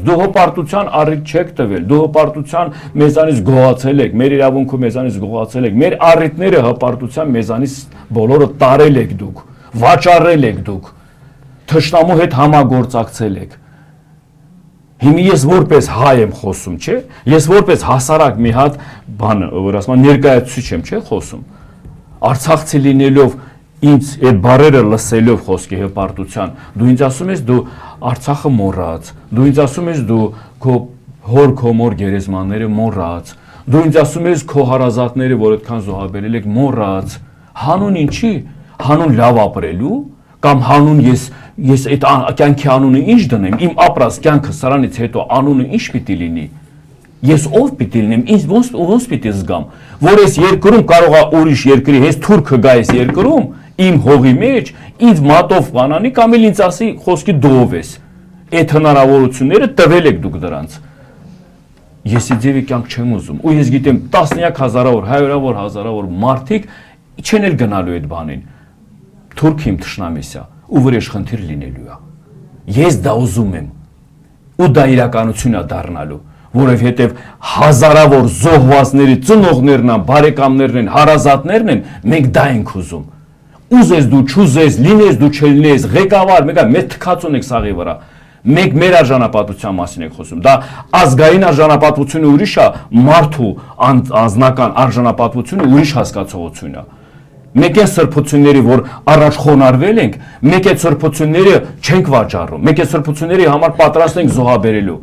դու հպարտության առիթ չեք տվել, դու հպարտության մեզանից գողացել եք, մեր իրավունքը մեզանից գողացել եք, մեր առիթները հպարտության մեզանից բոլորը տարել եք դուք, վաճառել եք դուք, թշնամու հետ համագործակցել եք։ Հիմա ես որպես հայ եմ խոսում, չէ՞։ Ես որպես հասարակ մի հատ բան, որ ասում եմ, ներկայացուցիչ եմ, չէ՞ խոսում։ Արցախցի լինելով ինձ այդ բառերը լսելով խոսքի հպարտության, դու ինձ ասում ես դու Արցախը մոռաց, դու ինձ ասում ես դու քո հոր քո մոր գերեզմանները մոռաց, դու ինձ ասում ես քո հարազատները, որ այդքան զոհաբերել եք, մոռաց։ Հանուն ինչի։ Հանուն լավ ապրելու կամ հանուն ես այդ կյանքի անունը ինչ դնեմ, իմ ապրած կյանքը սրանից հետո անունը ինչ պիտի լինի։ Ես ով պիտի լինեմ, ինձ ոնց պիտի զգամ, որ այս երկրում կարող է ուրիշ երկրի հենց թուրքը գա այս երկրում, իմ հողի մեջ, ինձ մատով բանանի կամ էլ ինձ ասի խոսքի դով ես։ Այդ հնարավորությունները տվել եք դուք դրանց։ Ես իձևի կյանք չեմ ուզում, ու ես գիտեմ տասնյակ հազարավոր, հարյուրավոր հազարավոր մարդիկ չեն էլ գնալու այդ բանին։ Թուրքը իմ թշնամիս է, ու վրեժխնդիր լինելու է։ Ես դա ուզում եմ, ու դա իրականություն է դառնալու, որովհետև հազարավոր զոհվածների ծնողներն են, բարեկամներն են, հարազատներն են, մենք դա ենք ուզում։ Ուզես դու չուզես, լինես դու չլինես, ղեկավար, մեծ թքած ունեք սաղի վրա։ Մենք մեր արժանապատվության մասին ենք խոսում։ Դա ազգային արժանապատվությունը ուրիշ է, մարդու անձնական արժանապատվությունը ուրիշ հասկացողություն է։ Մեկ է սրբությունների, որ առաջ խոնարհվել ենք, մեկ է սրբությունները չենք վաճառում, մեկ է սրբությունների համար պատրաստ ենք զոհաբերելու։